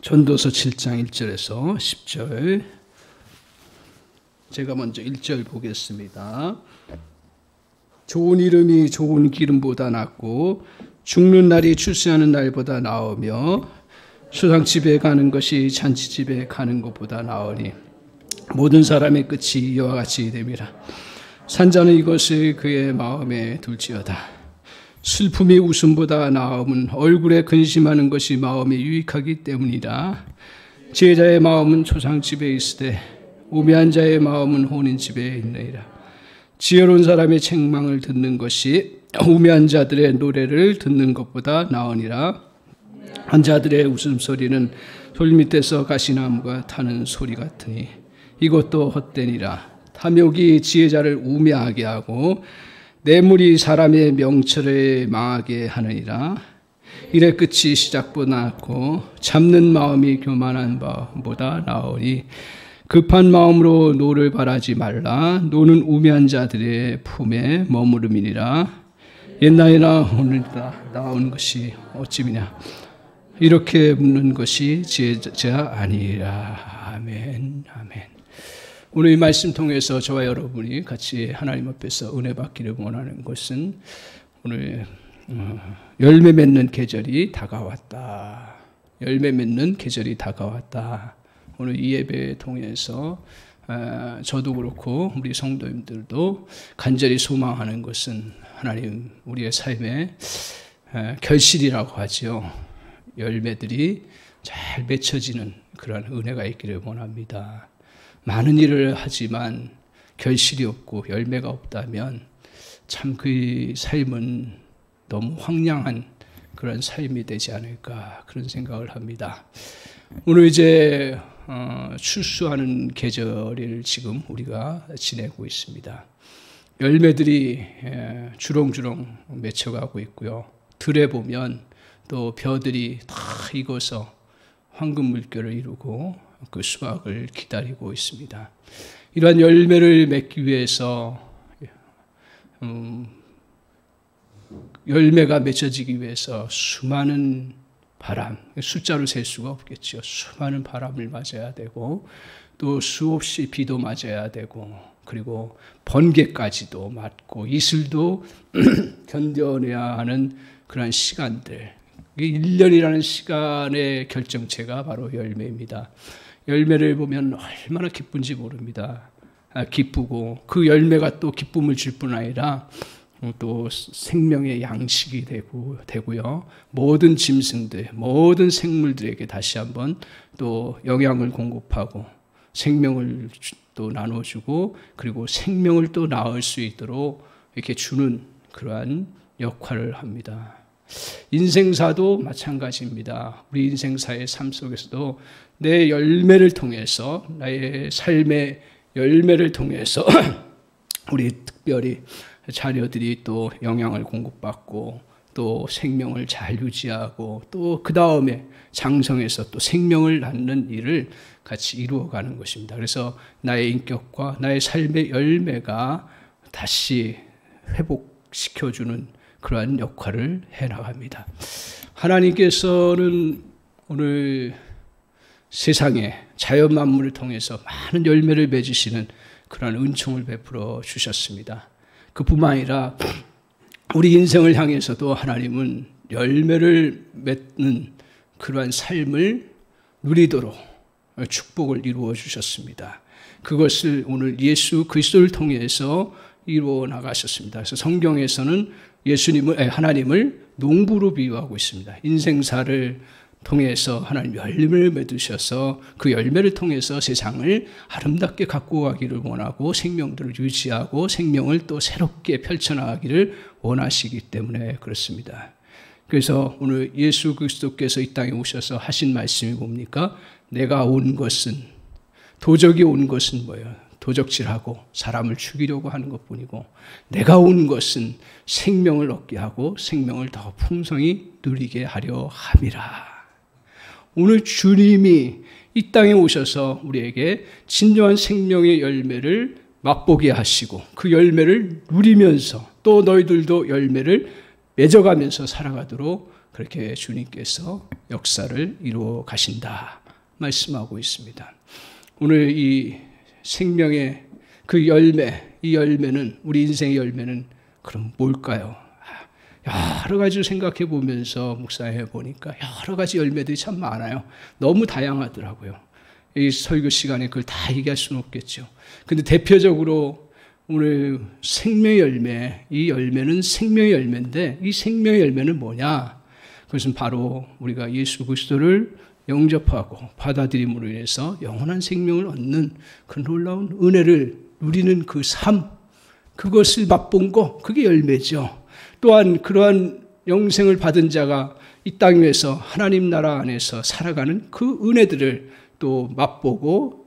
전도서 7장 1절에서 10절, 제가 먼저 1절 보겠습니다. 좋은 이름이 좋은 기름보다 낫고 죽는 날이 출세하는 날보다 나으며 수상집에 가는 것이 잔치집에 가는 것보다 나으니 모든 사람의 끝이 이와 같이 됨이라. 산자는 이것을 그의 마음에 둘지어다. 슬픔이 웃음보다 나음은 얼굴에 근심하는 것이 마음에 유익하기 때문이라. 지혜자의 마음은 초상집에 있으되 우매한 자의 마음은 혼인집에 있느니라. 지혜로운 사람의 책망을 듣는 것이 우매한 자들의 노래를 듣는 것보다 나으니라. 한 자들의 웃음소리는 돌 밑에서 가시나무가 타는 소리 같으니 이것도 헛되니라. 탐욕이 지혜자를 우매하게 하고 뇌물이 사람의 명철을 망하게 하느니라. 일의 끝이 시작보다 낫고 참는 마음이 교만한 마음보다 나으니 급한 마음으로 노를 바라지 말라. 노는 우매한 자들의 품에 머무름이니라. 옛날이나 오늘이나 나온 것이 어찌미냐. 이렇게 묻는 것이 지혜자 아니라. 아멘, 아멘. 오늘 이 말씀 통해서 저와 여러분이 같이 하나님 앞에서 은혜 받기를 원하는 것은 오늘 열매 맺는 계절이 다가왔다. 열매 맺는 계절이 다가왔다. 오늘 이 예배 통해서 저도 그렇고 우리 성도님들도 간절히 소망하는 것은 하나님 우리의 삶의 결실이라고 하죠. 열매들이 잘 맺혀지는 그런 은혜가 있기를 원합니다. 많은 일을 하지만 결실이 없고 열매가 없다면 참 그 삶은 너무 황량한 그런 삶이 되지 않을까 그런 생각을 합니다. 오늘 이제 출수하는 계절을 지금 우리가 지내고 있습니다. 열매들이 주렁주렁 맺혀가고 있고요. 들에 보면 또 벼들이 다 익어서 황금 물결을 이루고 그 수확을 기다리고 있습니다. 이러한 열매를 맺기 위해서 열매가 맺혀지기 위해서 수많은 바람, 숫자로 셀 수가 없겠죠. 수많은 바람을 맞아야 되고 또 수없이 비도 맞아야 되고 그리고 번개까지도 맞고 이슬도 견뎌내야 하는 그런 시간들. 1년이라는 시간의 결정체가 바로 열매입니다. 열매를 보면 얼마나 기쁜지 모릅니다. 기쁘고 그 열매가 또 기쁨을 줄 뿐 아니라 또 생명의 양식이 되고요. 모든 짐승들, 모든 생물들에게 다시 한번 또 영양을 공급하고 생명을 또 나눠주고 그리고 생명을 또 낳을 수 있도록 이렇게 주는 그러한 역할을 합니다. 인생사도 마찬가지입니다. 우리 인생사의 삶 속에서도 내 열매를 통해서 나의 삶의 열매를 통해서 우리 특별히 자녀들이 또 영양을 공급받고 또 생명을 잘 유지하고 또 그 다음에 장성해서 또 생명을 낳는 일을 같이 이루어가는 것입니다. 그래서 나의 인격과 나의 삶의 열매가 다시 회복시켜주는 그러한 역할을 해나갑니다. 하나님께서는 오늘 세상에 자연 만물을 통해서 많은 열매를 맺으시는 그러한 은총을 베풀어 주셨습니다. 그뿐만 아니라 우리 인생을 향해서도 하나님은 열매를 맺는 그러한 삶을 누리도록 축복을 이루어 주셨습니다. 그것을 오늘 예수 그리스도를 통해서 이루어 나가셨습니다. 그래서 성경에서는 하나님을 농부로 비유하고 있습니다. 인생사를 통해서 하나님 열매를 맺으셔서 그 열매를 통해서 세상을 아름답게 갖고 가기를 원하고 생명들을 유지하고 생명을 또 새롭게 펼쳐나가기를 원하시기 때문에 그렇습니다. 그래서 오늘 예수 그리스도께서 이 땅에 오셔서 하신 말씀이 뭡니까? 내가 온 것은 도적이 온 것은 뭐예요? 도적질하고 사람을 죽이려고 하는 것뿐이고 내가 온 것은 생명을 얻게 하고 생명을 더 풍성히 누리게 하려 함이라. 오늘 주님이 이 땅에 오셔서 우리에게 진정한 생명의 열매를 맛보게 하시고 그 열매를 누리면서 또 너희들도 열매를 맺어가면서 살아가도록 그렇게 주님께서 역사를 이루어 가신다 말씀하고 있습니다. 오늘 이 생명의 그 열매, 이 열매는, 우리 인생의 열매는 그럼 뭘까요? 여러 가지를 생각해 보면서 묵상해 보니까 여러 가지 열매들이 참 많아요. 너무 다양하더라고요. 이 설교 시간에 그걸 다 얘기할 수는 없겠죠. 근데 대표적으로 오늘 생명의 열매, 이 열매는 생명의 열매인데, 이 생명의 열매는 뭐냐? 그것은 바로 우리가 예수 그리스도를 영접하고 받아들임으로 인해서 영원한 생명을 얻는 그 놀라운 은혜를 누리는 그 삶, 그것을 맛본 거, 그게 열매죠. 또한 그러한 영생을 받은 자가 이 땅 위에서 하나님 나라 안에서 살아가는 그 은혜들을 또 맛보고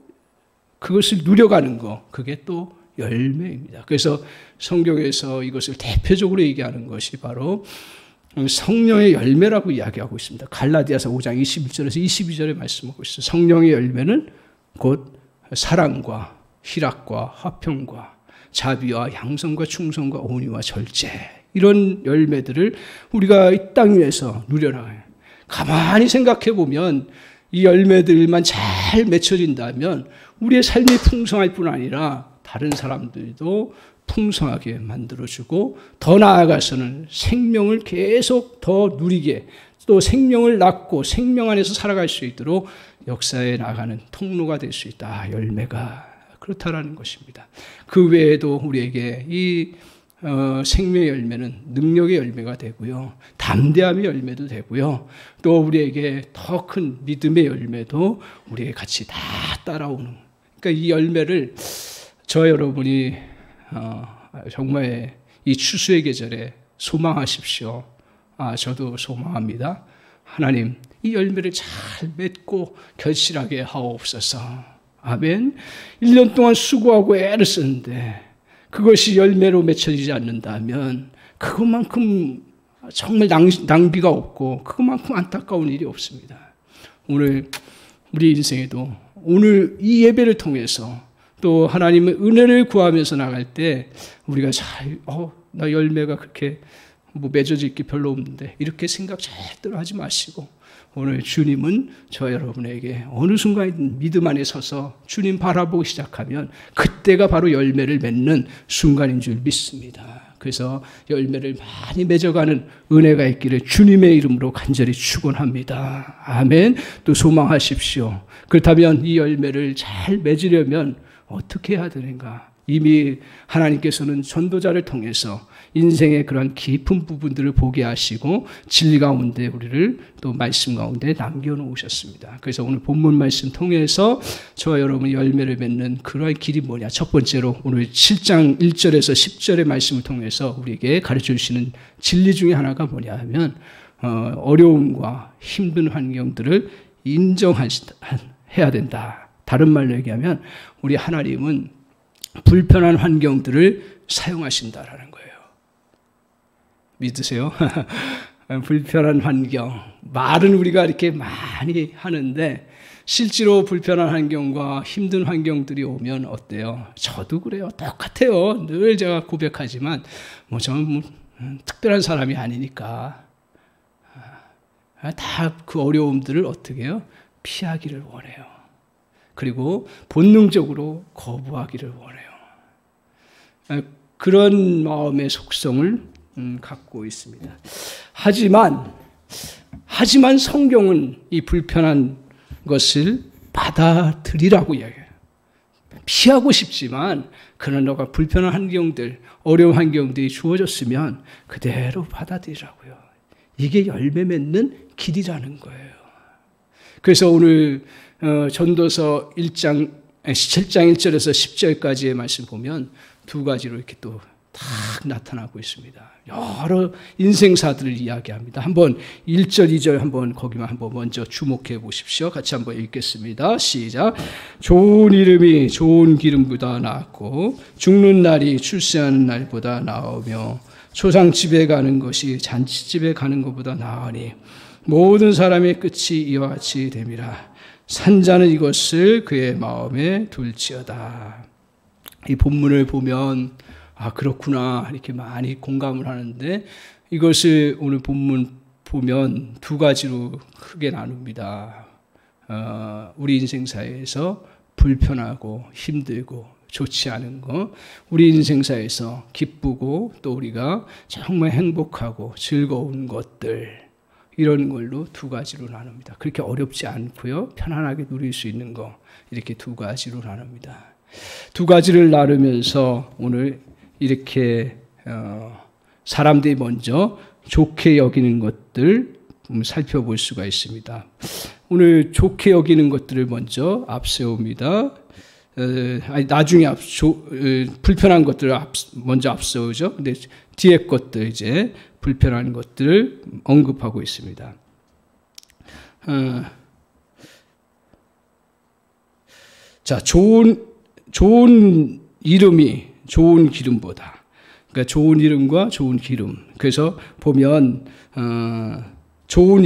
그것을 누려가는 거, 그게 또 열매입니다. 그래서 성경에서 이것을 대표적으로 얘기하는 것이 바로 성령의 열매라고 이야기하고 있습니다. 갈라디아서 5장 21절에서 22절에 말씀하고 있어요. 성령의 열매는 곧 사랑과 희락과 화평과 자비와 양선과 충성과 온유와 절제, 이런 열매들을 우리가 이 땅 위에서 누려나가요. 가만히 생각해 보면 이 열매들만 잘 맺혀진다면 우리의 삶이 풍성할 뿐 아니라 다른 사람들도 풍성하게 만들어주고, 더 나아가서는 생명을 계속 더 누리게, 또 생명을 낳고 생명 안에서 살아갈 수 있도록 역사에 나가는 통로가 될 수 있다. 열매가 그렇다라는 것입니다. 그 외에도 우리에게 이 생명의 열매는 능력의 열매가 되고요, 담대함의 열매도 되고요, 또 우리에게 더 큰 믿음의 열매도 우리에게 같이 다 따라오는, 그러니까 이 열매를 저 여러분이 정말 이 추수의 계절에 소망하십시오. 저도 소망합니다. 하나님, 이 열매를 잘 맺고 결실하게 하옵소서. 아멘. 1년 동안 수고하고 애를 썼는데 그것이 열매로 맺혀지지 않는다면 그것만큼 정말 낭비가 없고 그것만큼 안타까운 일이 없습니다. 오늘 우리 인생에도 오늘 이 예배를 통해서 또 하나님의 은혜를 구하면서 나갈 때 우리가 나 열매가 그렇게 맺어질 게 별로 없는데 이렇게 생각 절대로 하지 마시고, 오늘 주님은 저 여러분에게 어느 순간 믿음 안에 서서 주님 바라보기 시작하면 그때가 바로 열매를 맺는 순간인 줄 믿습니다. 그래서 열매를 많이 맺어가는 은혜가 있기를 주님의 이름으로 간절히 축원합니다. 아멘. 또 소망하십시오. 그렇다면 이 열매를 잘 맺으려면 어떻게 해야 되는가? 이미 하나님께서는 전도자를 통해서 인생의 그런 깊은 부분들을 보게 하시고 진리 가운데 우리를 또 말씀 가운데 남겨놓으셨습니다. 그래서 오늘 본문 말씀 통해서 저와 여러분이 열매를 맺는 그러한 길이 뭐냐? 첫 번째로 오늘 7장 1절에서 10절의 말씀을 통해서 우리에게 가르쳐 주시는 진리 중에 하나가 뭐냐 하면 어려움과 힘든 환경들을 인정해야 된다. 다른 말로 얘기하면 우리 하나님은 불편한 환경들을 사용하신다라는 거예요. 믿으세요? 불편한 환경. 말은 우리가 이렇게 많이 하는데 실제로 불편한 환경과 힘든 환경들이 오면 어때요? 저도 그래요. 똑같아요. 늘 제가 고백하지만 저는 특별한 사람이 아니니까 다 그 어려움들을 어떻게 해요? 피하기를 원해요. 그리고 본능적으로 거부하기를 원해요. 그런 마음의 속성을 갖고 있습니다. 하지만 성경은 이 불편한 것을 받아들이라고 이야기해요. 피하고 싶지만 그런 너가 불편한 환경들, 어려운 환경들이 주어졌으면 그대로 받아들이라고요. 이게 열매 맺는 길이라는 거예요. 그래서 오늘 전도서 7장 1절에서 10절까지의 말씀 보면 두 가지로 이렇게 또 딱 나타나고 있습니다. 여러 인생사들을 이야기합니다. 한번 1절, 2절 한번 거기만 한번 먼저 주목해 보십시오. 같이 한번 읽겠습니다. 시작. 좋은 이름이 좋은 기름보다 나았고 죽는 날이 출세하는 날보다 나으며 초상집에 가는 것이 잔치집에 가는 것보다 나으니 모든 사람의 끝이 이와 같이 됨이라. 산자는 이것을 그의 마음에 둘지어다. 이 본문을 보면 그렇구나 이렇게 많이 공감을 하는데 이것을 오늘 본문 보면 두 가지로 크게 나눕니다. 우리 인생사에서 불편하고 힘들고 좋지 않은 거, 우리 인생사에서 기쁘고 또 우리가 정말 행복하고 즐거운 것들, 이런 걸로 두 가지로 나눕니다. 그렇게 어렵지 않고요, 편안하게 누릴 수 있는 거, 이렇게 두 가지로 나눕니다. 두 가지를 나누면서 오늘 이렇게 사람들이 먼저 좋게 여기는 것들 살펴볼 수가 있습니다. 오늘 좋게 여기는 것들을 먼저 앞세웁니다. 나중에 불편한 것들을 먼저 앞세우죠. 근데 뒤에 것들, 이제 불편한 것들을 언급하고 있습니다. 자, 좋은 이름이 좋은 기름보다. 그러니까 좋은 이름과 좋은 기름. 그래서 보면 좋은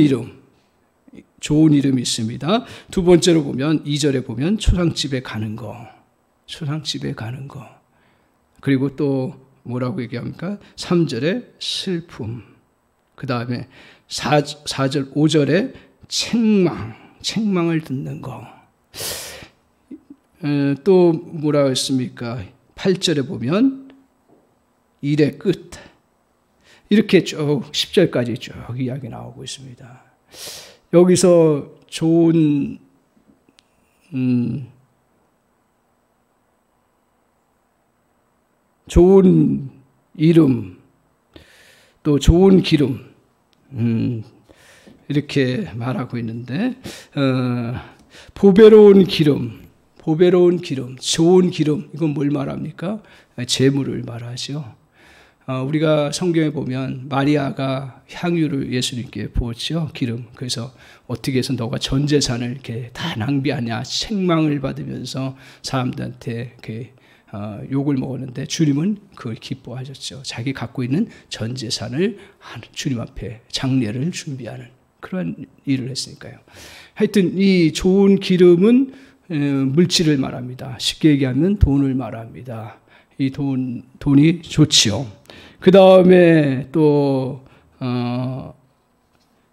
이름이 있습니다. 두 번째로 보면 2절에 보면 초상집에 가는 거. 그리고 또 뭐라고 얘기합니까? 3절에 슬픔. 그 다음에 4절, 5절에 책망을 듣는 거. 또 뭐라고 했습니까? 8절에 보면 일의 끝. 이렇게 쭉 10절까지 쭉 이야기 나오고 있습니다. 여기서 좋은 이름, 또 좋은 기름, 이렇게 말하고 있는데, 보배로운 기름, 좋은 기름, 이건 뭘 말합니까? 재물을 말하죠. 우리가 성경에 보면 마리아가 향유를 예수님께 부었죠, 기름. 그래서 어떻게 해서 너가 전 재산을 이렇게 다 낭비하냐, 책망을 받으면서 사람들한테 이렇게 욕을 먹었는데 주님은 그걸 기뻐하셨죠. 자기 갖고 있는 전 재산을 주님 앞에 장례를 준비하는 그런 일을 했으니까요. 하여튼 이 좋은 기름은 물질을 말합니다. 쉽게 얘기하면 돈을 말합니다. 이 돈이 좋지요. 그 다음에 또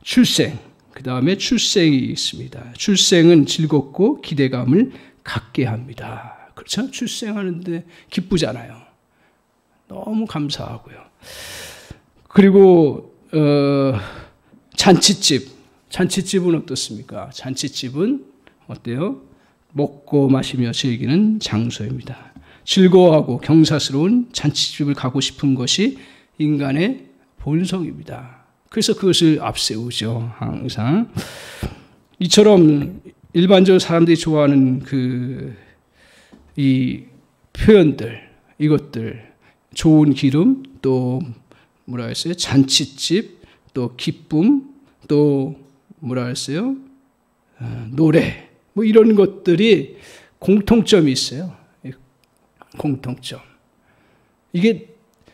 출생이 있습니다. 출생은 즐겁고 기대감을 갖게 합니다. 그렇죠? 출생하는데 기쁘잖아요. 너무 감사하고요. 그리고 잔치집은 어떻습니까? 잔치집은 어때요? 먹고 마시며 즐기는 장소입니다. 즐거워하고 경사스러운 잔치집을 가고 싶은 것이 인간의 본성입니다. 그래서 그것을 앞세우죠, 항상. 이처럼 일반적으로 사람들이 좋아하는 이 표현들, 이것들, 좋은 기름, 또 뭐라 했어요? 잔치집, 또 기쁨, 또 뭐라 했어요? 노래, 뭐 이런 것들이 공통점이 있어요. 공통점. 이게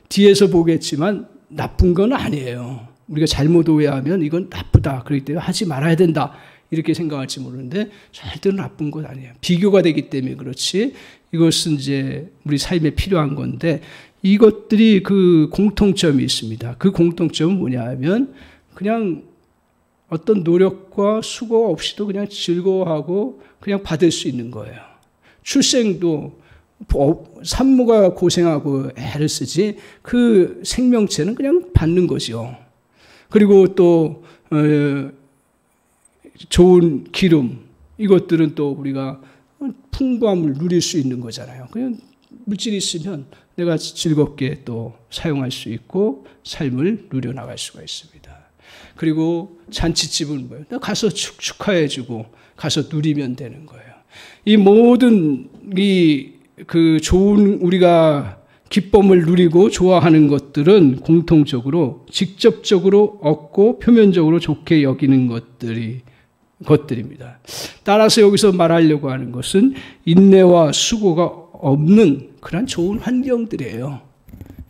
뒤에서 보겠지만 나쁜 건 아니에요. 우리가 잘못 오해하면 이건 나쁘다, 그렇기 때문에 하지 말아야 된다, 이렇게 생각할지 모르는데 절대로 나쁜 건 아니에요. 비교가 되기 때문에 그렇지, 이것은 이제 우리 삶에 필요한 건데, 이것들이 그 공통점이 있습니다. 그 공통점은 뭐냐 하면 그냥 어떤 노력과 수고 없이도 그냥 즐거워하고 그냥 받을 수 있는 거예요. 출생도 산모가 고생하고 애를 쓰지 그 생명체는 그냥 받는 거죠. 그리고 또 좋은 기름, 이것들은 또 우리가 풍부함을 누릴 수 있는 거잖아요. 그냥 물질이 있으면 내가 즐겁게 또 사용할 수 있고 삶을 누려나갈 수가 있습니다. 그리고 잔치집은 뭐예요? 가서 축하해주고 가서 누리면 되는 거예요. 이 모든 그 좋은 우리가 기쁨을 누리고 좋아하는 것들은 공통적으로 직접적으로 얻고 표면적으로 좋게 여기는 것들입니다. 따라서 여기서 말하려고 하는 것은 인내와 수고가 없는 그런 좋은 환경들이에요.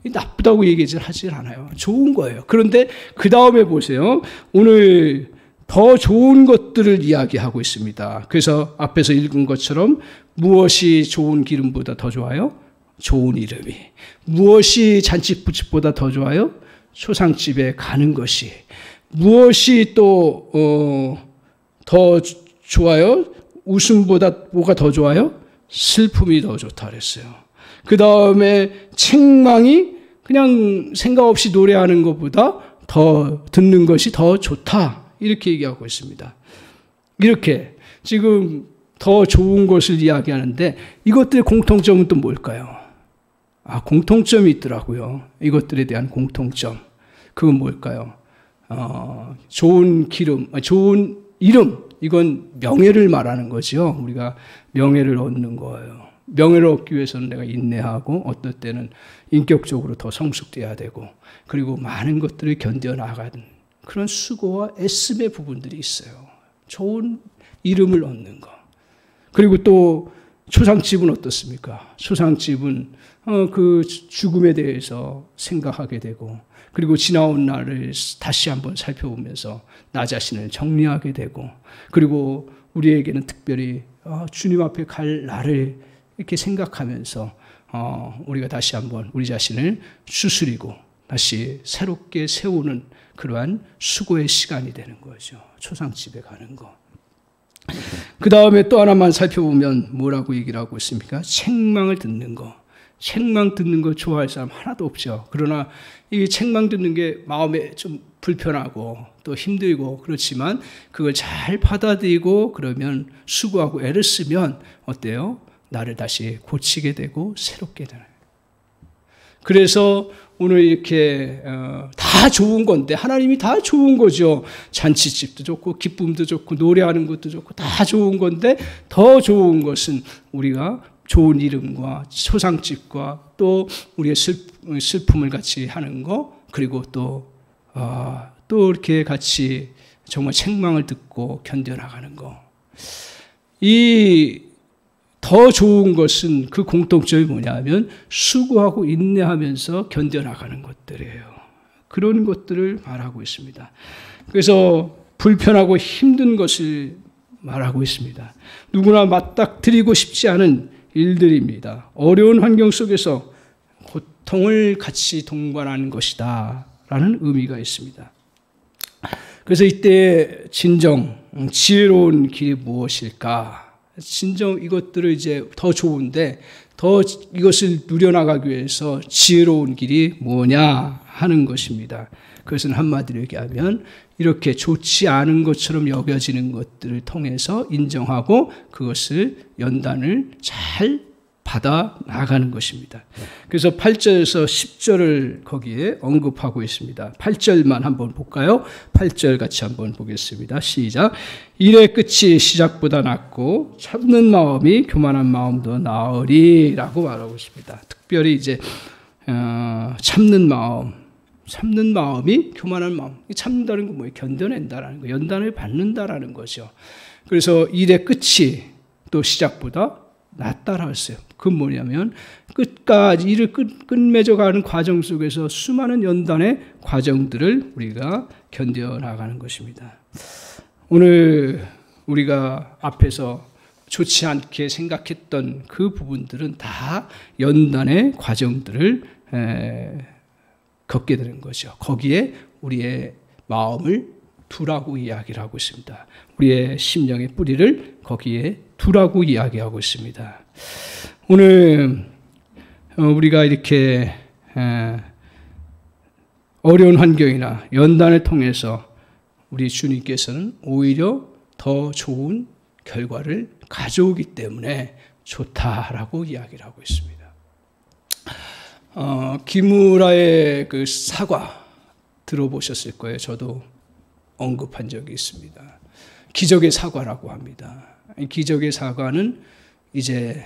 나쁘다고 얘기하지 않아요. 좋은 거예요. 그런데 그 다음에 보세요. 오늘 더 좋은 것들을 이야기하고 있습니다. 그래서 앞에서 읽은 것처럼 무엇이 좋은 기름보다 더 좋아요? 좋은 이름이. 무엇이 잔치집보다 더 좋아요? 초상집에 가는 것이. 무엇이 또 더 좋아요? 웃음보다 뭐가 더 좋아요? 슬픔이 더 좋다 그랬어요. 그 다음에 책망이 그냥 생각 없이 노래하는 것보다 더 듣는 것이 더 좋다. 이렇게 얘기하고 있습니다. 이렇게 지금 더 좋은 것을 이야기하는데 이것들의 공통점은 또 뭘까요? 공통점이 있더라고요. 이것들에 대한 공통점. 그건 뭘까요? 좋은 기름, 좋은 이름. 이건 명예를 말하는 거죠. 우리가 명예를 얻는 거예요. 명예를 얻기 위해서는 내가 인내하고 어떨 때는 인격적으로 더 성숙돼야 되고 그리고 많은 것들을 견뎌나가는 그런 수고와 애씀의 부분들이 있어요. 좋은 이름을 얻는 거. 그리고 또 초상집은 어떻습니까? 초상집은 그 죽음에 대해서 생각하게 되고 그리고 지나온 날을 다시 한번 살펴보면서 나 자신을 정리하게 되고 그리고 우리에게는 특별히 주님 앞에 갈 날을 이렇게 생각하면서 우리가 다시 한번 우리 자신을 추스리고 다시 새롭게 세우는 그러한 수고의 시간이 되는 거죠. 초상집에 가는 거. 그 다음에 또 하나만 살펴보면 뭐라고 얘기를 하고 있습니까? 책망을 듣는 거. 책망 듣는 거 좋아할 사람 하나도 없죠. 그러나 이 책망 듣는 게 마음에 좀 불편하고 또 힘들고 그렇지만 그걸 잘 받아들이고 그러면 수고하고 애를 쓰면 어때요? 나를 다시 고치게 되고 새롭게 되는. 그래서 오늘 이렇게 다 좋은 건데 하나님이 다 좋은 거죠. 잔치집도 좋고 기쁨도 좋고 노래하는 것도 좋고 다 좋은 건데 더 좋은 것은 우리가 좋은 이름과 초상집과 또 우리의 슬픔을 같이 하는 거 그리고 또 이렇게 같이 정말 책망을 듣고 견뎌나가는 거. 이 더 좋은 것은 그 공통점이 뭐냐면 수고하고 인내하면서 견뎌나가는 것들이에요. 그런 것들을 말하고 있습니다. 그래서 불편하고 힘든 것을 말하고 있습니다. 누구나 맞닥뜨리고 싶지 않은 일들입니다. 어려운 환경 속에서 고통을 같이 동반하는 것이다 라는 의미가 있습니다. 그래서 이때 진정 지혜로운 길이 무엇일까? 진정 이것들을 이제 더 좋은데 더 이것을 누려나가기 위해서 지혜로운 길이 뭐냐 하는 것입니다. 그것은 한마디로 얘기하면 이렇게 좋지 않은 것처럼 여겨지는 것들을 통해서 인정하고 그것을 연단을 잘 받아 나가는 것입니다. 그래서 8절에서 10절을 거기에 언급하고 있습니다. 8절만 한번 볼까요? 8절 같이 한번 보겠습니다. 시작. 일의 끝이 시작보다 낫고 참는 마음이 교만한 마음도 나으리라고 말하고 있습니다. 특별히 이제 참는 마음이 교만한 마음. 참는다는 건 뭐예요? 견뎌낸다라는 거, 연단을 받는다라는 거죠. 그래서 일의 끝이 또 시작보다 낫다라고 했어요. 그건 뭐냐면 끝까지 일을 끝맺어가는 과정 속에서 수많은 연단의 과정들을 우리가 견뎌나가는 것입니다. 오늘 우리가 앞에서 좋지 않게 생각했던 그 부분들은 다 연단의 과정들을 겪게 되는 거죠. 거기에 우리의 마음을 두라고 이야기를 하고 있습니다. 우리의 심령의 뿌리를 거기에 두라고 이야기하고 있습니다. 오늘 우리가 이렇게 어려운 환경이나 연단을 통해서 우리 주님께서는 오히려 더 좋은 결과를 가져오기 때문에 좋다라고 이야기를 하고 있습니다. 기무라의 그 사과 들어보셨을 거예요. 저도 언급한 적이 있습니다. 기적의 사과라고 합니다. 기적의 사과는 이제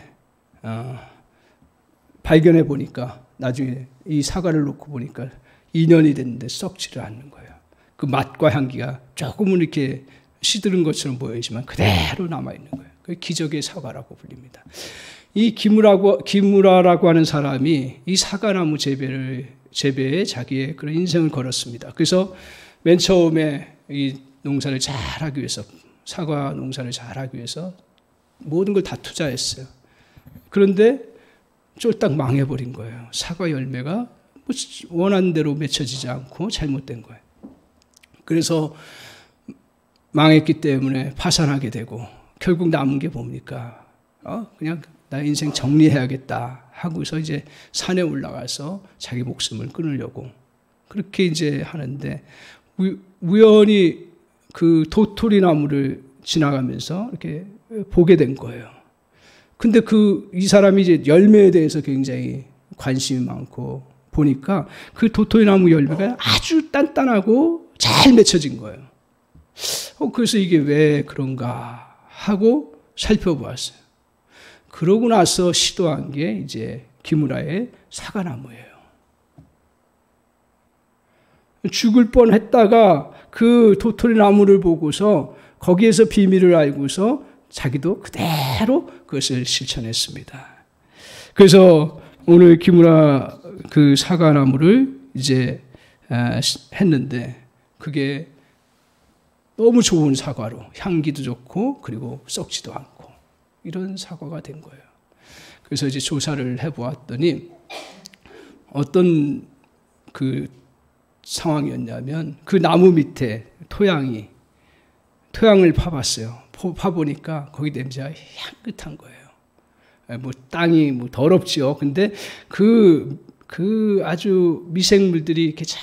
발견해 보니까 나중에 이 사과를 놓고 보니까 2년이 됐는데 썩지를 않는 거예요. 그 맛과 향기가 조금은 이렇게 시드른 것처럼 보이지만 그대로 남아있는 거예요. 그 기적의 사과라고 불립니다. 이 기무라라고 하는 사람이 이 사과나무 재배에 자기의 그런 인생을 걸었습니다. 그래서 맨 처음에 이 농사를 잘하기 위해서 사과 농사를 잘하기 위해서 모든 걸 다 투자했어요. 그런데 쫄딱 망해버린 거예요. 사과 열매가 원하는 대로 맺혀지지 않고 잘못된 거예요. 그래서 망했기 때문에 파산하게 되고 결국 남은 게 뭡니까? 그냥 나 인생 정리해야겠다 하고서 이제 산에 올라가서 자기 목숨을 끊으려고 그렇게 이제 하는데 우연히 그 도토리 나무를 지나가면서 이렇게 보게 된 거예요. 근데 이 사람이 이제 열매에 대해서 굉장히 관심이 많고 보니까 그 도토리 나무 열매가 아주 단단하고 잘 맺혀진 거예요. 그래서 이게 왜 그런가 하고 살펴보았어요. 그러고 나서 시도한 게 이제 기무라의 사과나무예요. 죽을 뻔 했다가 그 도토리 나무를 보고서 거기에서 비밀을 알고서 자기도 그대로 그것을 실천했습니다. 그래서 오늘 기무라 그 사과나무를 이제 했는데 그게 너무 좋은 사과로 향기도 좋고 그리고 썩지도 않고 이런 사과가 된 거예요. 그래서 이제 조사를 해보았더니 어떤 그 상황이었냐면 그 나무 밑에 토양을 파봤어요. 파보니까 거기 냄새가 향긋한 거예요. 뭐 땅이 뭐 더럽지요. 근데 그 아주 미생물들이 이렇게 잘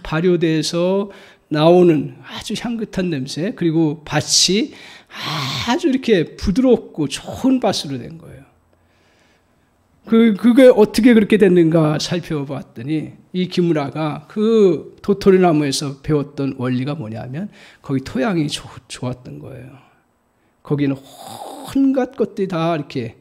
발효돼서 나오는 아주 향긋한 냄새, 그리고 밭이 아주 이렇게 부드럽고 좋은 밭으로 된 거예요. 그게 어떻게 그렇게 됐는가 살펴봤더니 이 기무라가 그 도토리 나무에서 배웠던 원리가 뭐냐면 거기 토양이 좋았던 거예요. 거기는 온갖 것들이 다 이렇게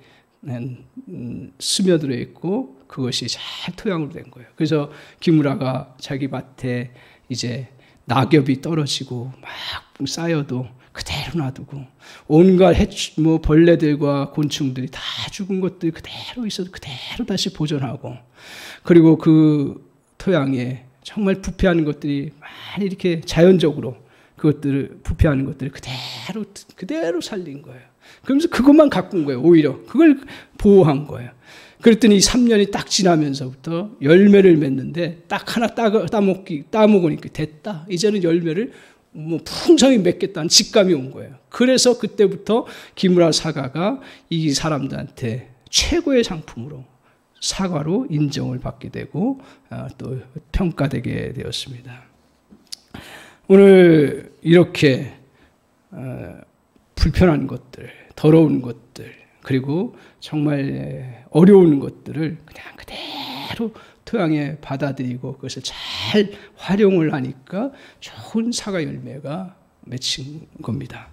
스며들어 있고 그것이 잘 토양으로 된 거예요. 그래서 기무라가 자기 밭에 이제 낙엽이 떨어지고 막 쌓여도 그대로 놔두고 온갖 벌레들과 곤충들이 다 죽은 것들이 그대로 있어도 그대로 다시 보존하고, 그리고 그 토양에 정말 부패하는 것들이 많이 이렇게 자연적으로 그것들을 부패하는 것들을 그대로 살린 거예요. 그러면서 그것만 가꾼 거예요. 오히려 그걸 보호한 거예요. 그랬더니 3년이 딱 지나면서부터 열매를 맺는데 딱 하나 따먹으니까 됐다. 이제는 열매를 풍성히 맺겠다는 직감이 온 거예요. 그래서 그때부터 기무라 사과가 이 사람들한테 최고의 상품으로 사과로 인정을 받게 되고 또 평가되게 되었습니다. 오늘 이렇게 불편한 것들, 더러운 것들, 그리고 정말 어려운 것들을 그냥 그대로 토양에 받아들이고 그것을 잘 활용을 하니까 좋은 사과 열매가 맺힌 겁니다.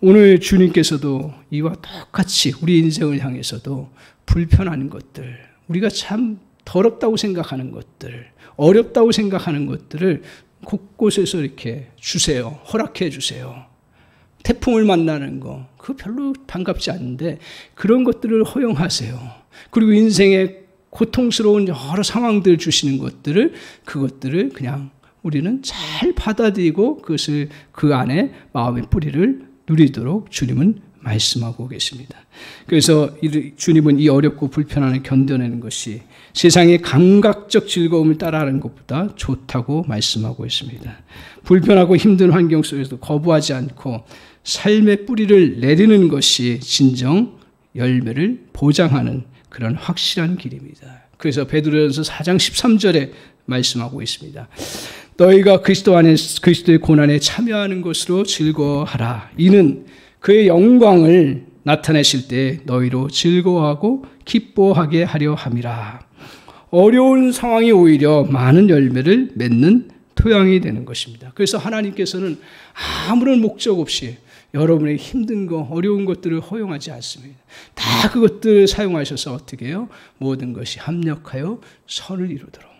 오늘 주님께서도 이와 똑같이 우리 인생을 향해서도 불편한 것들, 우리가 참 더럽다고 생각하는 것들, 어렵다고 생각하는 것들을 곳곳에서 이렇게 주세요. 허락해 주세요. 태풍을 만나는 거, 그거 별로 반갑지 않은데 그런 것들을 허용하세요. 그리고 인생에 고통스러운 여러 상황들 주시는 그것들을 그냥 우리는 잘 받아들이고 그것을 그 안에 마음의 뿌리를 누리도록 주님은 말씀하고 계십니다. 그래서 주님은 이 어렵고 불편함을 견뎌내는 것이 세상의 감각적 즐거움을 따라하는 것보다 좋다고 말씀하고 있습니다. 불편하고 힘든 환경 속에서도 거부하지 않고 삶의 뿌리를 내리는 것이 진정 열매를 보장하는 그런 확실한 길입니다. 그래서 베드로전서 4장 13절에 말씀하고 있습니다. 너희가 그리스도 안에 그리스도의 고난에 참여하는 것으로 즐거워하라. 이는 그의 영광을 나타내실 때 너희로 즐거워하고 기뻐하게 하려 함이라. 어려운 상황이 오히려 많은 열매를 맺는 토양이 되는 것입니다. 그래서 하나님께서는 아무런 목적 없이 여러분의 힘든 거, 어려운 것들을 허용하지 않습니다. 다 그것들을 사용하셔서 어떻게 해요? 모든 것이 합력하여 선을 이루도록,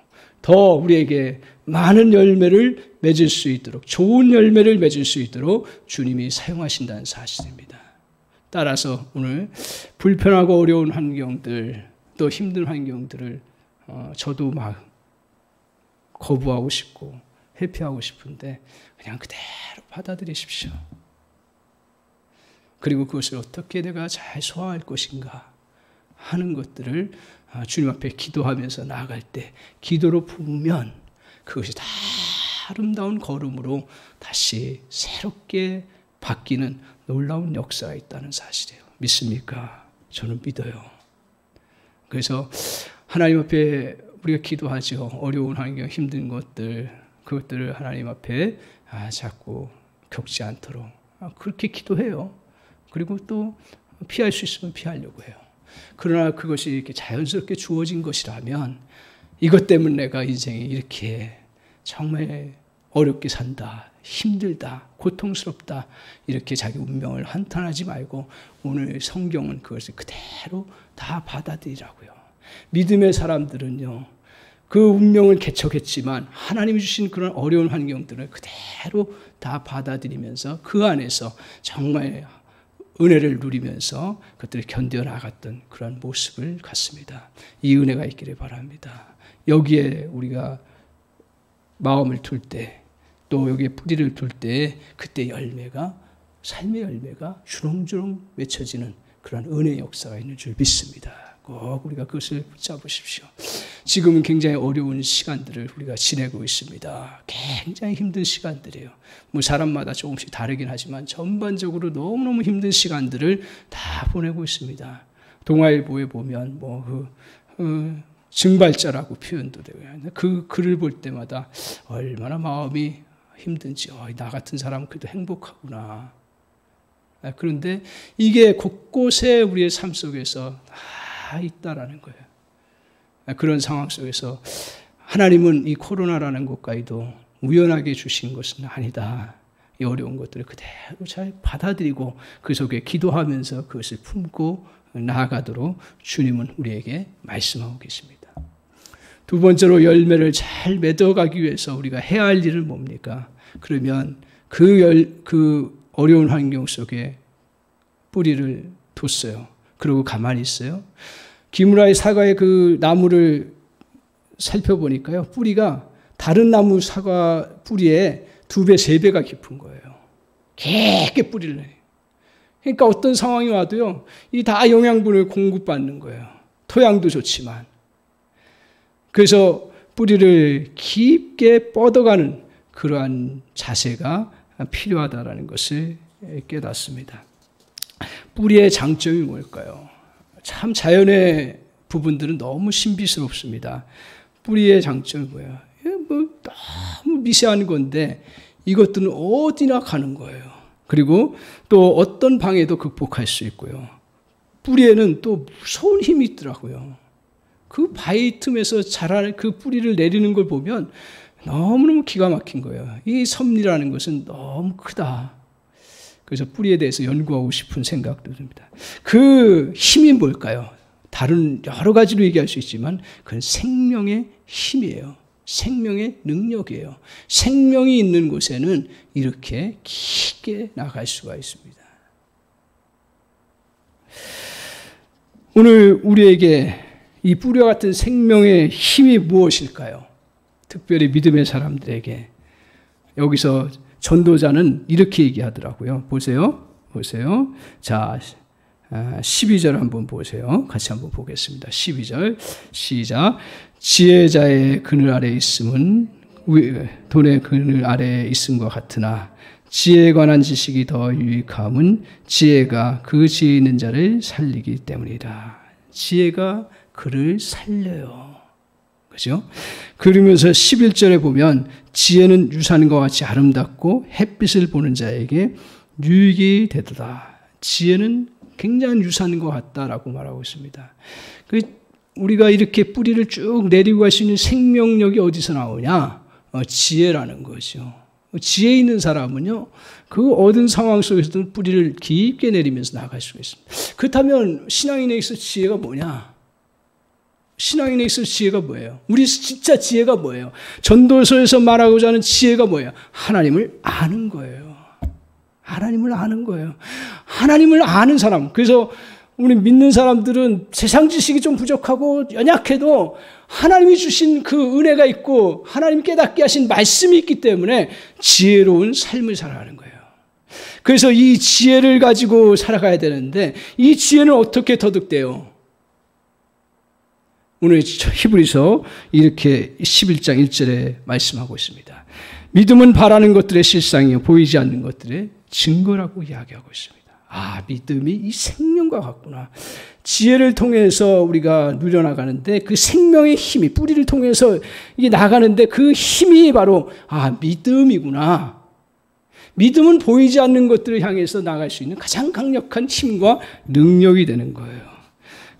더 우리에게 많은 열매를 맺을 수 있도록, 좋은 열매를 맺을 수 있도록 주님이 사용하신다는 사실입니다. 따라서 오늘 불편하고 어려운 환경들, 또 힘든 환경들을 저도 막 거부하고 싶고 회피하고 싶은데 그냥 그대로 받아들이십시오. 그리고 그것을 어떻게 내가 잘 소화할 것인가 하는 것들을 주님 앞에 기도하면서 나아갈 때 기도로 부으면 그것이 다 아름다운 걸음으로 다시 새롭게 바뀌는 놀라운 역사가 있다는 사실이에요. 믿습니까? 저는 믿어요. 그래서 하나님 앞에 우리가 기도하죠. 어려운 환경, 힘든 것들, 그것들을 하나님 앞에 자꾸 겪지 않도록 그렇게 기도해요. 그리고 또 피할 수 있으면 피하려고 해요. 그러나 그것이 이렇게 자연스럽게 주어진 것이라면 이것 때문에 내가 인생이 이렇게 정말 어렵게 산다, 힘들다, 고통스럽다 이렇게 자기 운명을 한탄하지 말고 오늘 성경은 그것을 그대로 다 받아들이라고요. 믿음의 사람들은요. 그 운명을 개척했지만 하나님이 주신 그런 어려운 환경들을 그대로 다 받아들이면서 그 안에서 정말 은혜를 누리면서 그것들을 견뎌나갔던 그런 모습을 갖습니다. 이 은혜가 있기를 바랍니다. 여기에 우리가 마음을 둘 때, 또 여기에 뿌리를 둘 때 그때 열매가, 삶의 열매가 주렁주렁 맺혀지는 그런 은혜의 역사가 있는 줄 믿습니다. 꼭 우리가 그것을 붙잡으십시오. 지금은 굉장히 어려운 시간들을 우리가 지내고 있습니다. 굉장히 힘든 시간들이에요. 뭐 사람마다 조금씩 다르긴 하지만 전반적으로 너무너무 힘든 시간들을 다 보내고 있습니다. 동아일보에 보면 증발자라고 표현도 되고요. 그 글을 볼 때마다 얼마나 마음이 힘든지, 나 같은 사람은 그래도 행복하구나. 그런데 이게 곳곳에 우리의 삶 속에서 다 있다라는 거예요. 그런 상황 속에서 하나님은 이 코로나라는 것까지도 우연하게 주신 것은 아니다. 이 어려운 것들을 그대로 잘 받아들이고 그 속에 기도하면서 그것을 품고 나아가도록 주님은 우리에게 말씀하고 계십니다. 두 번째로 열매를 잘 맺어가기 위해서 우리가 해야 할 일은 뭡니까? 그러면 그 어려운 환경 속에 뿌리를 뒀어요. 그리고 가만히 있어요. 기므라의 사과의 그 나무를 살펴보니까요. 뿌리가 다른 나무 사과 뿌리에 2배, 3배가 깊은 거예요. 깊게 뿌리를 내요. 그러니까 어떤 상황이 와도요. 이 다 영양분을 공급받는 거예요. 토양도 좋지만. 그래서 뿌리를 깊게 뻗어가는 그러한 자세가 필요하다는 것을 깨닫습니다. 뿌리의 장점이 뭘까요? 참 자연의 부분들은 너무 신비스럽습니다. 뿌리의 장점이 뭐예요? 너무 미세한 건데 이것들은 어디나 가는 거예요. 그리고 또 어떤 방해도 극복할 수 있고요. 뿌리에는 또 무서운 힘이 있더라고요. 그 바위 틈에서 자라는 그 뿌리를 내리는 걸 보면 너무너무 기가 막힌 거예요. 이 섭리라는 것은 너무 크다. 그래서 뿌리에 대해서 연구하고 싶은 생각도 듭니다. 그 힘이 뭘까요? 다른 여러 가지로 얘기할 수 있지만 그건 생명의 힘이에요. 생명의 능력이에요. 생명이 있는 곳에는 이렇게 깊게 나갈 수가 있습니다. 오늘 우리에게 이 뿌리와 같은 생명의 힘이 무엇일까요? 특별히 믿음의 사람들에게 여기서 전도자는 이렇게 얘기하더라고요. 보세요. 자, 12절 한번 보세요. 같이 한번 보겠습니다. 12절 시작. 지혜자의 그늘 아래에 있음은 돈의 그늘 아래에 있음과 같으나 지혜에 관한 지식이 더 유익함은 지혜가 그 지혜 있는 자를 살리기 때문이다. 지혜가 그를 살려요. 그죠? 그러면서 11절에 보면 지혜는 유산과 같이 아름답고 햇빛을 보는 자에게 유익이 되도다. 지혜는 굉장한 유산과 같다라고 말하고 있습니다. 우리가 이렇게 뿌리를 쭉 내리고 갈 수 있는 생명력이 어디서 나오냐? 지혜라는 거죠. 지혜 있는 사람은요, 그 얻은 상황 속에서도 뿌리를 깊게 내리면서 나갈 수가 있습니다. 그렇다면 신앙인에 있어서 지혜가 뭐냐? 신앙인에 있어서 지혜가 뭐예요? 우리 진짜 지혜가 뭐예요? 전도서에서 말하고자 하는 지혜가 뭐예요? 하나님을 아는 거예요. 하나님을 아는 거예요. 하나님을 아는 사람. 그래서 우리 믿는 사람들은 세상 지식이 좀 부족하고 연약해도 하나님이 주신 그 은혜가 있고 하나님 깨닫게 하신 말씀이 있기 때문에 지혜로운 삶을 살아가는 거예요. 그래서 이 지혜를 가지고 살아가야 되는데 이 지혜는 어떻게 터득돼요? 오늘 히브리서 이렇게 11장 1절에 말씀하고 있습니다. 믿음은 바라는 것들의 실상이요 보이지 않는 것들의 증거라고 이야기하고 있습니다. 아, 믿음이 이 생명과 같구나. 지혜를 통해서 우리가 누려나가는데 그 생명의 힘이 뿌리를 통해서 이게 나가는데 그 힘이 바로 믿음이구나. 믿음은 보이지 않는 것들을 향해서 나갈 수 있는 가장 강력한 힘과 능력이 되는 거예요.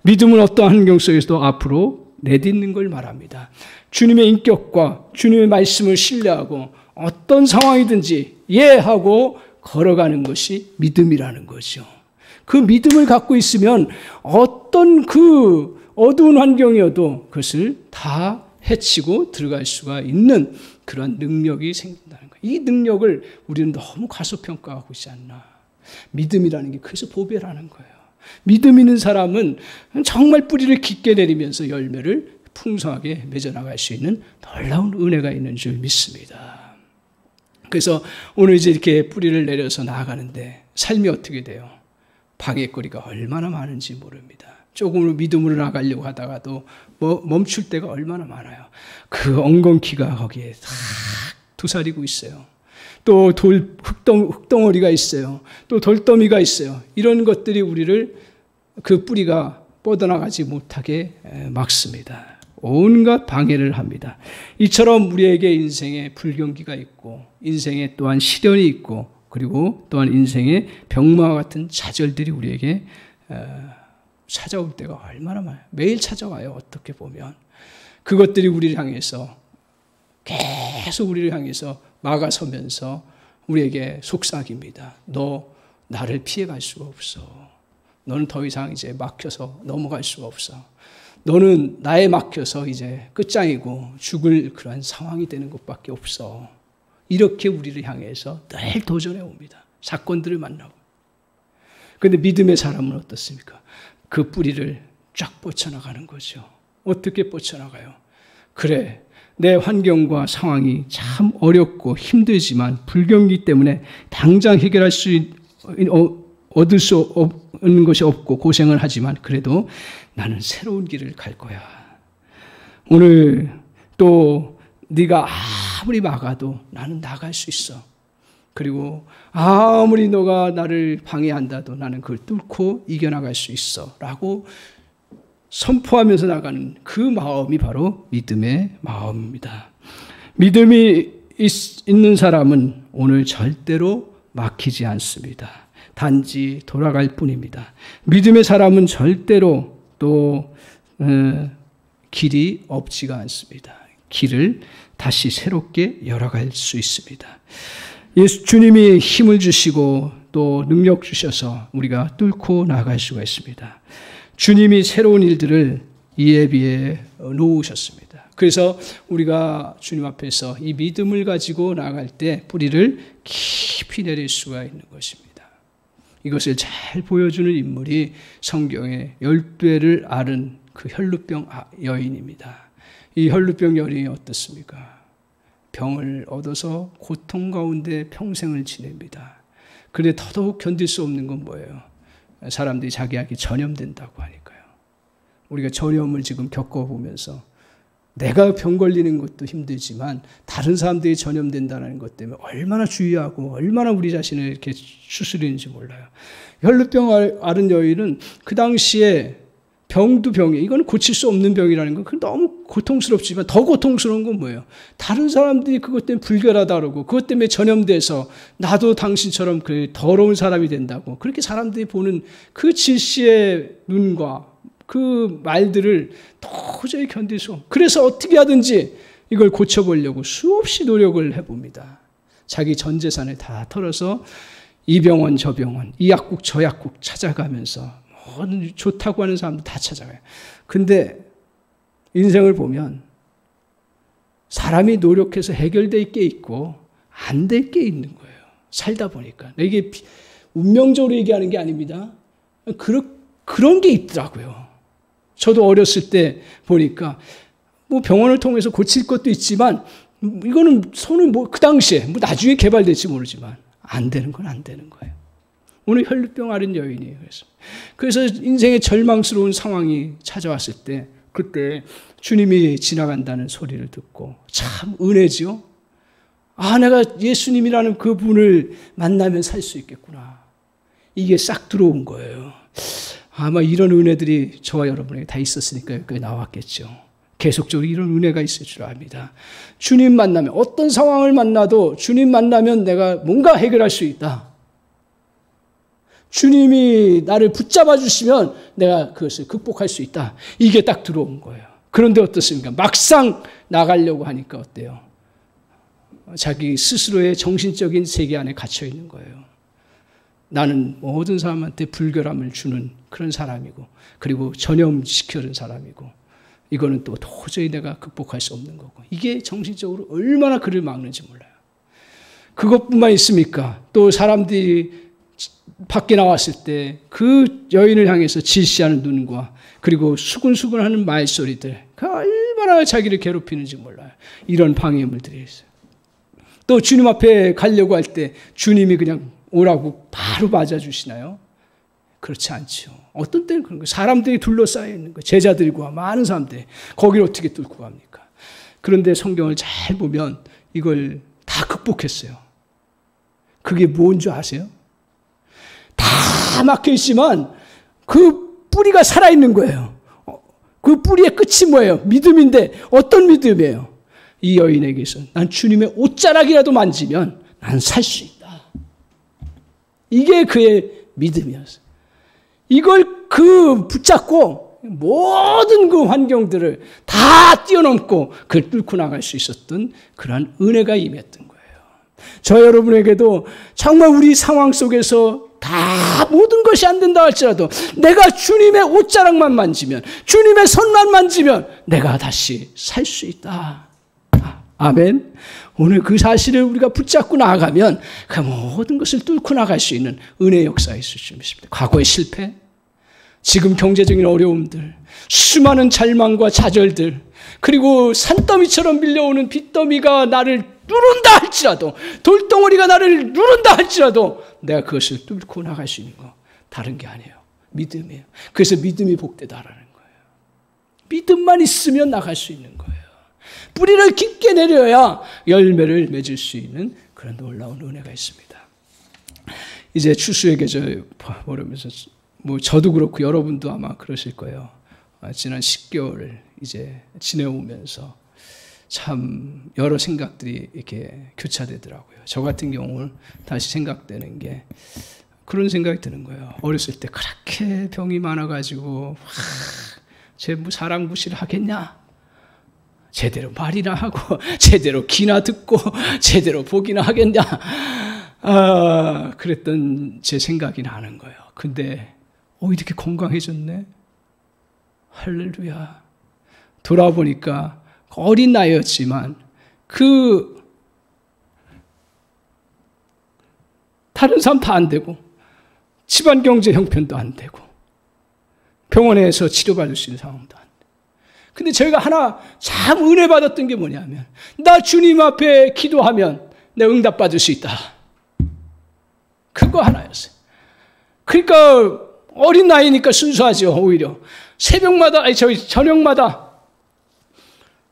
믿음은 어떠한 환경 속에서도 앞으로 내딛는 걸 말합니다. 주님의 인격과 주님의 말씀을 신뢰하고 어떤 상황이든지 하고 걸어가는 것이 믿음이라는 거죠. 그 믿음을 갖고 있으면 어떤 그 어두운 환경이어도 그것을 다 헤치고 들어갈 수가 있는 그런 능력이 생긴다는 거예요. 이 능력을 우리는 너무 과소평가하고 있지 않나. 믿음이라는 게 그래서 보배라는 거예요. 믿음 있는 사람은 정말 뿌리를 깊게 내리면서 열매를 풍성하게 맺어나갈 수 있는 놀라운 은혜가 있는 줄 믿습니다. 그래서 오늘 이제 이렇게 뿌리를 내려서 나아가는데 삶이 어떻게 돼요? 방해거리가 얼마나 많은지 모릅니다. 조금으로 믿음으로 나가려고 하다가도 멈출 때가 얼마나 많아요. 그 엉겅퀴가 거기에 다 도사리고 있어요. 또 흙덩어리가 있어요. 또 돌더미가 있어요. 이런 것들이 우리를 그 뿌리가 뻗어나가지 못하게 막습니다. 온갖 방해를 합니다. 이처럼 우리에게 인생에 불경기가 있고 인생에 또한 시련이 있고 그리고 또한 인생의 병마와 같은 좌절들이 우리에게 찾아올 때가 얼마나 많아요. 매일 찾아와요. 어떻게 보면 그것들이 우리를 향해서 계속 우리를 향해서 막아서면서 우리에게 속삭입니다. 너 나를 피해갈 수가 없어. 너는 더 이상 이제 막혀서 넘어갈 수가 없어. 너는 나에 막혀서 이제 끝장이고 죽을 그런 상황이 되는 것밖에 없어. 이렇게 우리를 향해서 늘 도전해 옵니다. 사건들을 만나고. 그런데 믿음의 사람은 어떻습니까? 그 뿌리를 쫙 뻗쳐나가는 거죠. 어떻게 뻗쳐나가요? 그래, 내 환경과 상황이 참 어렵고 힘들지만 불경기 때문에 당장 해결할 수 얻을 수 없는 것이 없고 고생을 하지만 그래도 나는 새로운 길을 갈 거야. 오늘 또 네가 아무리 막아도 나는 나갈 수 있어. 그리고 아무리 너가 나를 방해한다도 나는 그걸 뚫고 이겨나갈 수 있어. 라고 선포하면서 나가는 그 마음이 바로 믿음의 마음입니다. 믿음이 있는 사람은 오늘 절대로 막히지 않습니다. 단지 돌아갈 뿐입니다. 믿음의 사람은 절대로 또 길이 없지가 않습니다. 길을 다시 새롭게 열어갈 수 있습니다. 주님이 힘을 주시고 또 능력 주셔서 우리가 뚫고 나갈 수가 있습니다. 주님이 새로운 일들을 이에 비해 놓으셨습니다. 그래서 우리가 주님 앞에서 이 믿음을 가지고 나갈 때 뿌리를 깊이 내릴 수가 있는 것입니다. 이것을 잘 보여주는 인물이 성경의 10배를 앓은 그 혈루병 여인입니다. 이 혈루병 여인이 어떻습니까? 병을 얻어서 고통 가운데 평생을 지냅니다. 그런데 더더욱 견딜 수 없는 건 뭐예요? 사람들이 자기에게 전염된다고 하니까요. 우리가 전염을 지금 겪어보면서 내가 병 걸리는 것도 힘들지만 다른 사람들이 전염된다는 것 때문에 얼마나 주의하고 얼마나 우리 자신을 이렇게 추스리는지 몰라요. 혈루병 앓은 여인은 그 당시에 병도 병이에요. 이건 고칠 수 없는 병이라는 건 너무 고통스럽지만 더 고통스러운 건 뭐예요? 다른 사람들이 그것 때문에 불결하다 그러고 그것 때문에 전염돼서 나도 당신처럼 그 더러운 사람이 된다고 그렇게 사람들이 보는 그 질시의 눈과 그 말들을 도저히 견딜 수 없고 그래서 어떻게 하든지 이걸 고쳐보려고 수없이 노력을 해봅니다. 자기 전 재산을 다 털어서 이 병원 저 병원 이 약국 저 약국 찾아가면서 좋다고 하는 사람도 다 찾아가요. 근데 인생을 보면 사람이 노력해서 해결될 게 있고 안 될 게 있는 거예요. 살다 보니까. 이게 운명적으로 얘기하는 게 아닙니다. 그런 게 있더라고요. 저도 어렸을 때 보니까 뭐 병원을 통해서 고칠 것도 있지만 이거는 손은 그 당시에 나중에 개발될지 모르지만 안 되는 건 안 되는 거예요. 오늘 혈루병 앓은 여인이에요. 그래서 인생의 절망스러운 상황이 찾아왔을 때 그때 주님이 지나간다는 소리를 듣고 참 은혜지요. 내가 예수님이라는 그분을 만나면 살 수 있겠구나. 이게 싹 들어온 거예요. 아마 이런 은혜들이 저와 여러분에게 다 있었으니까 여기까지 나왔겠죠. 계속적으로 이런 은혜가 있을 줄 압니다. 주님 만나면, 어떤 상황을 만나도 주님 만나면 내가 뭔가 해결할 수 있다. 주님이 나를 붙잡아 주시면 내가 그것을 극복할 수 있다. 이게 딱 들어온 거예요. 그런데 어떻습니까? 막상 나가려고 하니까 어때요? 자기 스스로의 정신적인 세계 안에 갇혀 있는 거예요. 나는 모든 사람한테 불결함을 주는 그런 사람이고, 그리고 전염시켜준 사람이고, 이거는 또 도저히 내가 극복할 수 없는 거고, 이게 정신적으로 얼마나 그를 막는지 몰라요. 그것뿐만 있습니까? 또 사람들이 밖에 나왔을 때 그 여인을 향해서 질시하는 눈과, 그리고 수근수근하는 말소리들, 그 얼마나 자기를 괴롭히는지 몰라요. 이런 방해물들이 있어요. 또 주님 앞에 가려고 할 때 주님이 그냥 오라고 바로 맞아주시나요? 그렇지 않죠. 어떤 때는 그런 거예요. 사람들이 둘러싸여 있는 거예요. 제자들과 많은 사람들이. 거기를 어떻게 뚫고 갑니까? 그런데 성경을 잘 보면 이걸 다 극복했어요. 그게 뭔 줄 아세요? 다 막혀 있지만 그 뿌리가 살아있는 거예요. 그 뿌리의 끝이 뭐예요? 믿음인데 어떤 믿음이에요? 이 여인에게서 난 주님의 옷자락이라도 만지면 난 살 수 있다. 이게 그의 믿음이었어요. 이걸 붙잡고 모든 그 환경들을 다 뛰어넘고 그걸 뚫고 나갈 수 있었던 그러한 은혜가 임했던 거예요. 저 여러분에게도 정말 우리 상황 속에서 다 모든 것이 안 된다 할지라도 내가 주님의 옷자락만 만지면, 주님의 손만 만지면 내가 다시 살 수 있다. 아멘. 오늘 그 사실을 우리가 붙잡고 나아가면 그 모든 것을 뚫고 나갈 수 있는 은혜의 역사가 있을 줄 믿습니다. 과거의 실패, 지금 경제적인 어려움들, 수많은 절망과 좌절들, 그리고 산더미처럼 밀려오는 빚더미가 나를 누른다 할지라도, 돌덩어리가 나를 누른다 할지라도 내가 그것을 뚫고 나갈 수 있는 거 다른 게 아니에요. 믿음이에요. 그래서 믿음이 복되다라는 거예요. 믿음만 있으면 나갈 수 있는 거예요. 뿌리를 깊게 내려야 열매를 맺을 수 있는 그런 놀라운 은혜가 있습니다. 이제 추수의 계절 보면서 저도 그렇고 여러분도 아마 그러실 거예요. 지난 10개월을 이제 지내오면서 참 여러 생각들이 이렇게 교차되더라고요. 저 같은 경우는 다시 생각되는 게 그런 생각이 드는 거예요. 어렸을 때 그렇게 병이 많아가지고 쟤 사랑 무시를 하겠냐? 제대로 말이나 하고 제대로 귀나 듣고 제대로 보기나 하겠냐? 그랬던 제 생각이 나는 거예요. 근데 이렇게 건강해졌네? 할렐루야. 돌아보니까 어린 나이였지만 다른 사람 다 안 되고 집안 경제 형편도 안 되고 병원에서 치료받을 수 있는 상황도 안 되고. 근데 저희가 하나 참 은혜 받았던 게 뭐냐면, 나 주님 앞에 기도하면 내가 응답받을 수 있다. 그거 하나였어요. 그러니까 어린 나이니까 순수하죠. 오히려 저녁마다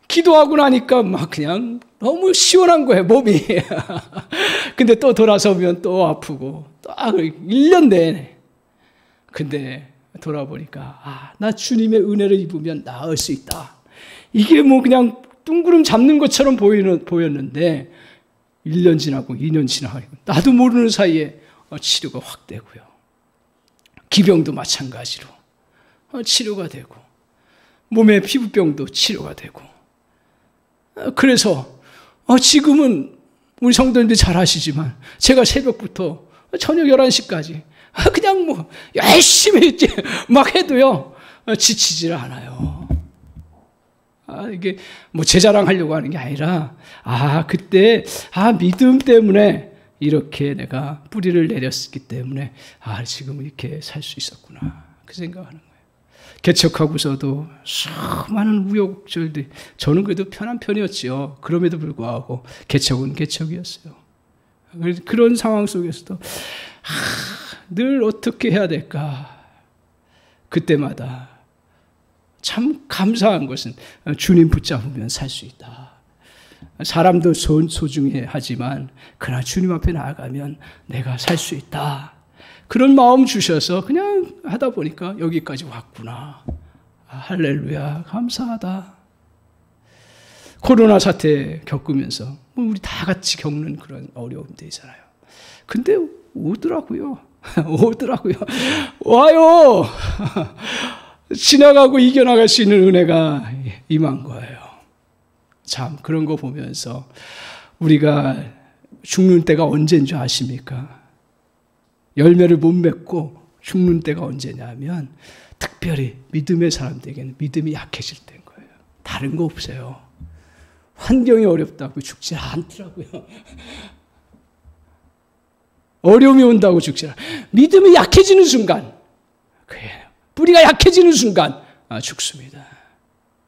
기도하고 나니까 막 그냥 너무 시원한 거예요, 몸이. 근데 또 돌아서면 또 아프고, 또 1년 내내. 근데 돌아보니까 나 주님의 은혜를 입으면 나을 수 있다. 이게 그냥 둥구름 잡는 것처럼 보였는데 1년 지나고 2년 지나고 나도 모르는 사이에 치료가 확 되고요. 기병도 마찬가지로 치료가 되고, 몸의 피부병도 치료가 되고. 그래서 지금은 우리 성도님들 잘 아시지만 제가 새벽부터 저녁 11시까지 그냥 열심히 막 해도요 지치질 않아요. 이게 제 자랑하려고 하는 게 아니라 그때 믿음 때문에 이렇게 내가 뿌리를 내렸기 때문에 지금 이렇게 살 수 있었구나, 그 생각하는 거예요. 개척하고서도 수많은 우여곡절들, 저는 그래도 편한 편이었지요. 그럼에도 불구하고 개척은 개척이었어요. 그런 상황 속에서도 늘 어떻게 해야 될까? 그때마다 참 감사한 것은 주님 붙잡으면 살 수 있다. 사람도 소중해 하지만 그러나 주님 앞에 나아가면 내가 살 수 있다. 그런 마음 주셔서 그냥 하다 보니까 여기까지 왔구나. 할렐루야, 감사하다. 코로나 사태 겪으면서 우리 다 같이 겪는 그런 어려움들이잖아요. 근데 오더라고요. 오더라고요. 와요. 지나가고 이겨나갈 수 있는 은혜가 임한 거예요. 참 그런 거 보면서 우리가 죽는 때가 언제인 줄 아십니까? 열매를 못 맺고 죽는 때가 언제냐면 특별히 믿음의 사람들에게는 믿음이 약해질 때인 거예요. 다른 거 없어요. 환경이 어렵다고 죽지 않더라고요. 어려움이 온다고 죽지 않아요. 믿음이 약해지는 순간, 뿌리가 약해지는 순간 죽습니다.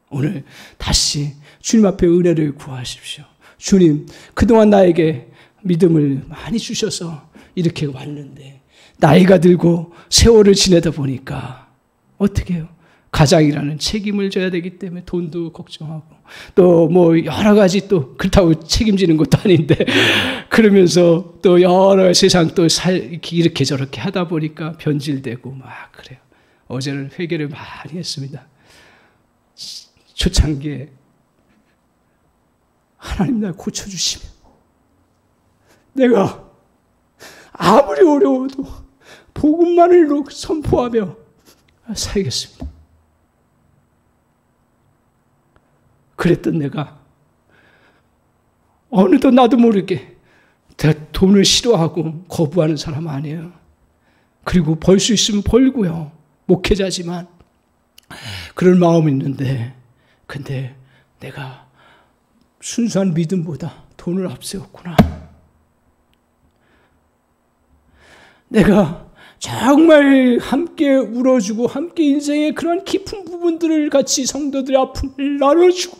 오늘 다시 주님 앞에 은혜를 구하십시오. 주님, 그동안 나에게 믿음을 많이 주셔서 이렇게 왔는데 나이가 들고 세월을 지내다 보니까 어떻게 해요? 가장이라는 책임을 져야 되기 때문에 돈도 걱정하고 또 뭐 여러 가지 또 그렇다고 책임지는 것도 아닌데 그러면서 또 여러 세상 또 이렇게 저렇게 하다 보니까 변질되고 막 그래요. 어제는 회개를 많이 했습니다. 초창기에 하나님 날 고쳐주시면 내가 아무리 어려워도 복음만을 선포하며 살겠습니다. 그랬던 내가 어느덧 나도 모르게 돈을 싫어하고 거부하는 사람 아니에요. 그리고 벌 수 있으면 벌고요. 목회자지만 그런 마음이 있는데 근데 내가 순수한 믿음보다 돈을 앞세웠구나. 내가 정말 함께 울어주고 함께 인생의 그런 깊은 부분들을 같이 성도들의 아픔을 나눠주고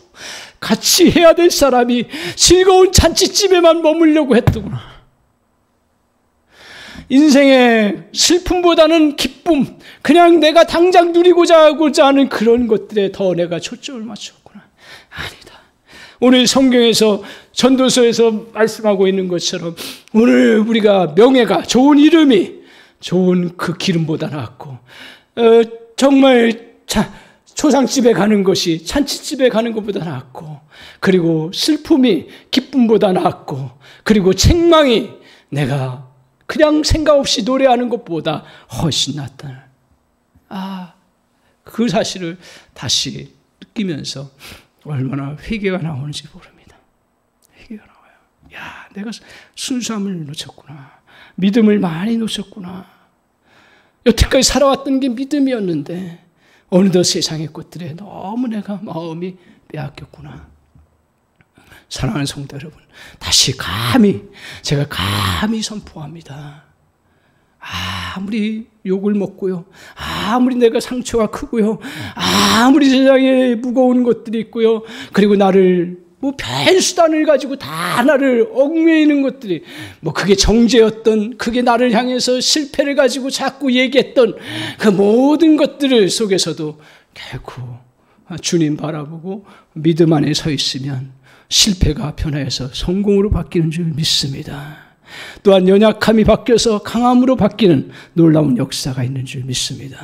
같이 해야 될 사람이 즐거운 잔치집에만 머물려고 했더구나. 인생의 슬픔보다는 기쁨, 그냥 내가 당장 누리고자 하고자 하는 그런 것들에 더 내가 초점을 맞췄구나. 아니다. 오늘 성경에서 전도서에서 말씀하고 있는 것처럼 오늘 우리가 명예가 좋은 이름이 좋은 그 기름보다 낫고 정말 초상집에 가는 것이 잔치집에 가는 것보다 낫고 그리고 슬픔이 기쁨보다 낫고 그리고 책망이 내가 그냥 생각 없이 노래하는 것보다 훨씬 낫다. 그 사실을 다시 느끼면서 얼마나 회개가 나오는지 모릅니다. 회개가 나와요. 야, 내가 순수함을 놓쳤구나. 믿음을 많이 놓쳤구나. 여태까지 살아왔던 게 믿음이었는데 어느덧 세상의 것들에 너무 내가 마음이 빼앗겼구나. 사랑하는 성도 여러분, 다시 제가 감히 선포합니다. 아무리 욕을 먹고요, 아무리 내가 상처가 크고요, 아무리 세상에 무거운 것들이 있고요, 그리고 나를 별 수단을 가지고 다 나를 얽매이는 것들이 그게 정죄였던, 그게 나를 향해서 실패를 가지고 자꾸 얘기했던 그 모든 것들을 속에서도 결코 주님 바라보고 믿음 안에 서 있으면 실패가 변화해서 성공으로 바뀌는 줄 믿습니다. 또한 연약함이 바뀌어서 강함으로 바뀌는 놀라운 역사가 있는 줄 믿습니다.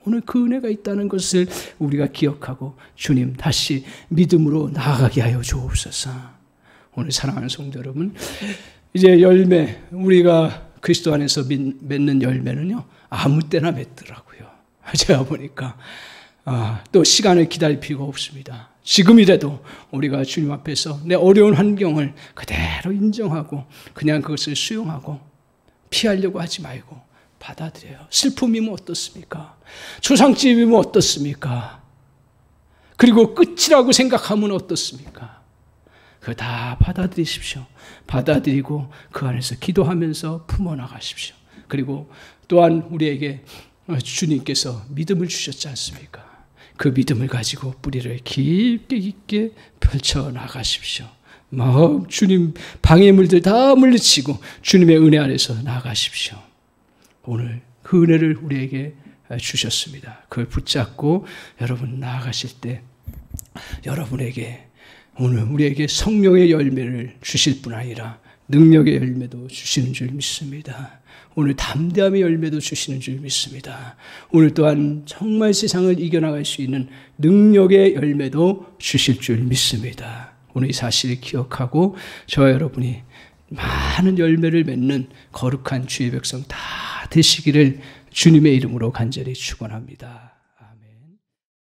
오늘 그 은혜가 있다는 것을 우리가 기억하고 주님 다시 믿음으로 나아가게 하여 주옵소서. 오늘 사랑하는 성도 여러분, 이제 열매, 우리가 그리스도 안에서 맺는 열매는요 아무 때나 맺더라고요. 제가 보니까 또 시간을 기다릴 필요가 없습니다. 지금이라도 우리가 주님 앞에서 내 어려운 환경을 그대로 인정하고 그냥 그것을 수용하고 피하려고 하지 말고 받아들여요. 슬픔이면 어떻습니까? 초상집이면 어떻습니까? 그리고 끝이라고 생각하면 어떻습니까? 그거 다 받아들이십시오. 받아들이고 그 안에서 기도하면서 품어나가십시오. 그리고 또한 우리에게 주님께서 믿음을 주셨지 않습니까? 그 믿음을 가지고 뿌리를 깊게 펼쳐나가십시오. 주님 방해물들 다 물리치고 주님의 은혜 아래서 나가십시오. 오늘 그 은혜를 우리에게 주셨습니다. 그걸 붙잡고 여러분 나아가실 때 여러분에게 오늘 우리에게 성령의 열매를 주실 뿐 아니라 능력의 열매도 주시는 줄 믿습니다. 오늘 담대함의 열매도 주시는 줄 믿습니다. 오늘 또한 정말 세상을 이겨나갈 수 있는 능력의 열매도 주실 줄 믿습니다. 오늘 이 사실을 기억하고 저와 여러분이 많은 열매를 맺는 거룩한 주의 백성 다 되시기를 주님의 이름으로 간절히 축원합니다.